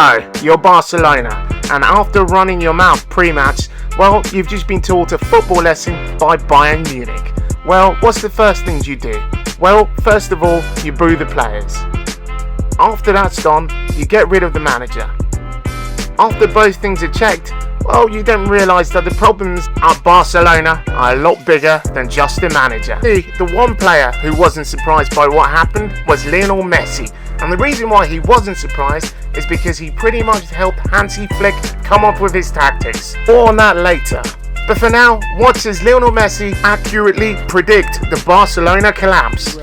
Oh, you're Barcelona, and after running your mouth pre-match, well, you've just been taught a football lesson by Bayern Munich. Well, what's the first things you do? Well, first of all, you boo the players. After that's done, you get rid of the manager. After both things are checked, well, you don't realise that the problems at Barcelona are a lot bigger than just the manager. See, the one player who wasn't surprised by what happened was Lionel Messi. And the reason why he wasn't surprised is because he pretty much helped Hansi Flick come up with his tactics. More on that later. But for now, watch as Lionel Messi accurately predict the Barcelona collapse.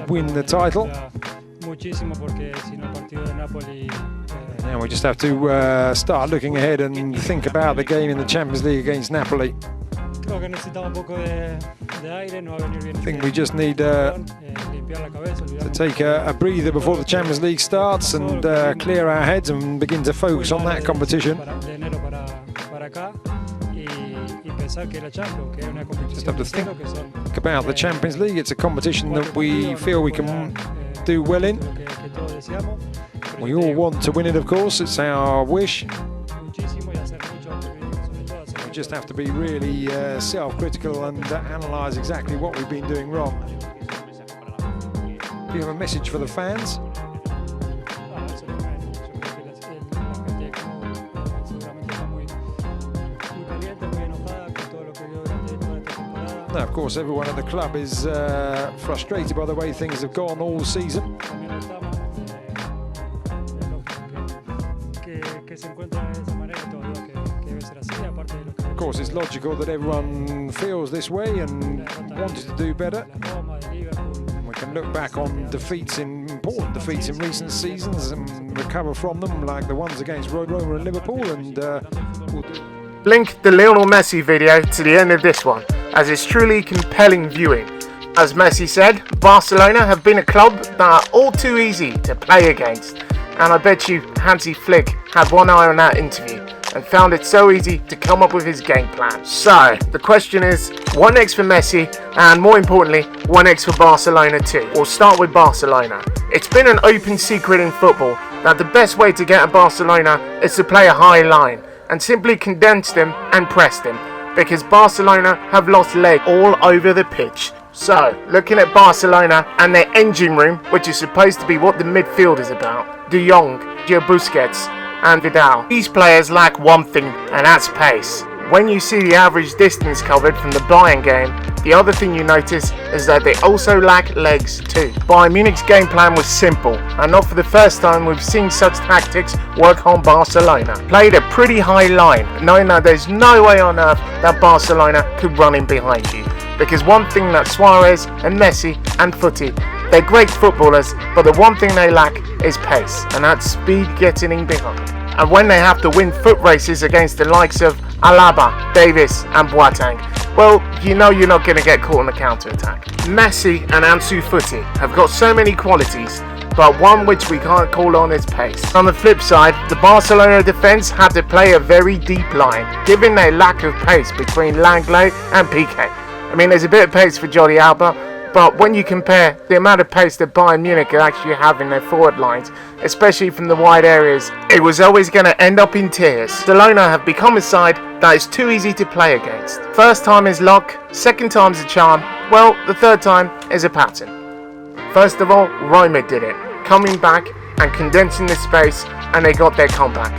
Win the title. Now we just have to start looking ahead and think about the game in the Champions League against Napoli. I think we just need to take a breather before the Champions League starts and clear our heads and begin to focus on that competition. Just have to think about the Champions League. It's a competition that we feel we can do well in. We all want to win it, of course. It's our wish. We just have to be really self-critical and analyse exactly what we've been doing wrong. Do you have a message for the fans? No, of course, everyone at the club is frustrated by the way things have gone all season. Of course, it's logical that everyone feels this way and wanted to do better. We can look back on important defeats in recent seasons and recover from them, like the ones against Roma and Liverpool. And link the Lionel Messi video to the end of this one, as it's truly compelling viewing. As Messi said, Barcelona have been a club that are all too easy to play against, and I bet you Hansi Flick had one eye on that interview and found it so easy to come up with his game plan. So, the question is, what next for Messi, and more importantly, what next for Barcelona too? We'll start with Barcelona. It's been an open secret in football that the best way to get at Barcelona is to play a high line and simply condense them and press them, because Barcelona have lost leg all over the pitch. So, looking at Barcelona and their engine room, which is supposed to be what the midfield is about, De Jong, Busquets and Vidal. These players lack one thing, and that's pace. When you see the average distance covered from the Bayern game, the other thing you notice is that they also lack legs too. Bayern Munich's game plan was simple, and not for the first time we've seen such tactics work on Barcelona. Played a pretty high line, knowing that there's no way on earth that Barcelona could run in behind you. Because one thing that Suarez and Messi and Footy, they're great footballers, but the one thing they lack is pace, and that's speed getting in behind. And when they have to win foot races against the likes of Alaba, Davis and Boateng, well, you know you're not going to get caught on the counter-attack. Messi and Ansu Fati have got so many qualities, but one which we can't call on is pace. On the flip side, the Barcelona defence had to play a very deep line, given their lack of pace between Langley and Piqué. I mean, there's a bit of pace for Jordi Alba, but when you compare the amount of pace that Bayern Munich actually have in their forward lines, especially from the wide areas, it was always going to end up in tears. Barcelona have become a side that is too easy to play against. First time is luck, second time's a charm, well, the third time is a pattern. First of all, Roma did it, coming back and condensing the space, and they got their comeback.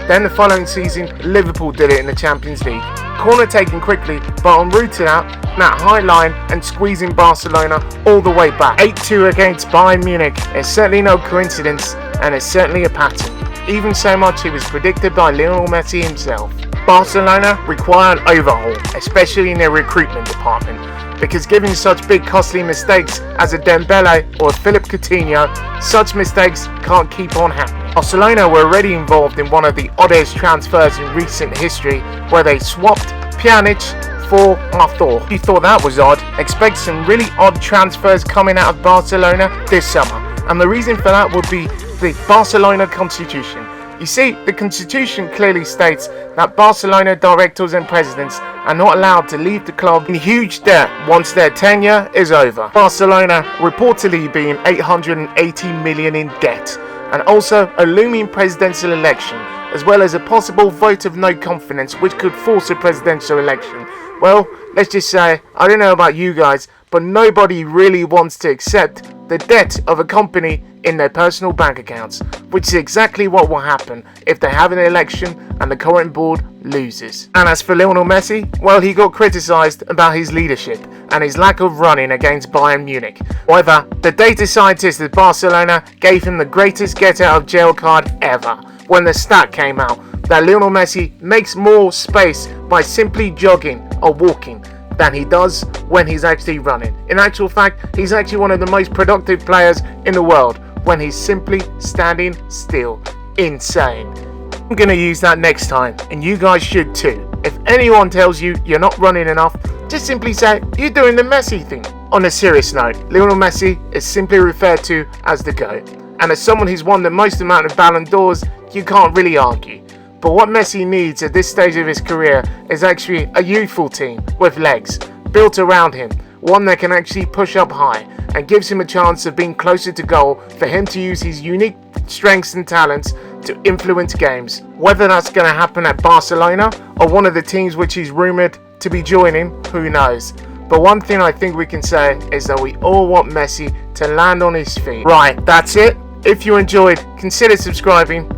Then the following season, Liverpool did it in the Champions League. Corner taken quickly, but en route to that high line and squeezing Barcelona all the way back. 8-2 against Bayern Munich is certainly no coincidence, and it's certainly a pattern. Even so much it was predicted by Lionel Messi himself. Barcelona require an overhaul, especially in their recruitment department, because given such big costly mistakes as a Dembele or a Philippe Coutinho, such mistakes can't keep on happening. Barcelona were already involved in one of the oddest transfers in recent history, where they swapped Pjanic for Arthur. If you thought that was odd, expect some really odd transfers coming out of Barcelona this summer, and the reason for that would be the Barcelona constitution. You see, the constitution clearly states that Barcelona directors and presidents are not allowed to leave the club in huge debt once their tenure is over. Barcelona reportedly being 880 million in debt, and also a looming presidential election, as well as a possible vote of no confidence which could force a presidential election. Well, let's just say, I don't know about you guys, but nobody really wants to accept the debt of a company in their personal bank accounts, which is exactly what will happen if they have an election and the current board loses. And as for Lionel Messi, well, he got criticised about his leadership and his lack of running against Bayern Munich. However, the data scientists at Barcelona gave him the greatest get out of jail card ever when the stat came out that Lionel Messi makes more space by simply jogging or walking than he does when he's actually running. In actual fact, he's actually one of the most productive players in the world when he's simply standing still. Insane. I'm going to use that next time, and you guys should too. If anyone tells you you're not running enough, just simply say you're doing the Messi thing. On a serious note, Lionel Messi is simply referred to as the GOAT, and as someone who's won the most amount of Ballon d'Ors, you can't really argue. But what Messi needs at this stage of his career is actually a youthful team with legs built around him, one that can actually push up high and gives him a chance of being closer to goal for him to use his unique strengths and talents to influence games. Whether that's going to happen at Barcelona or one of the teams which he's rumoured to be joining, who knows. But one thing I think we can say is that we all want Messi to land on his feet. Right, that's it. If you enjoyed, consider subscribing,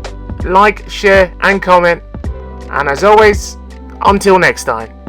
like, share and comment, and as always, until next time.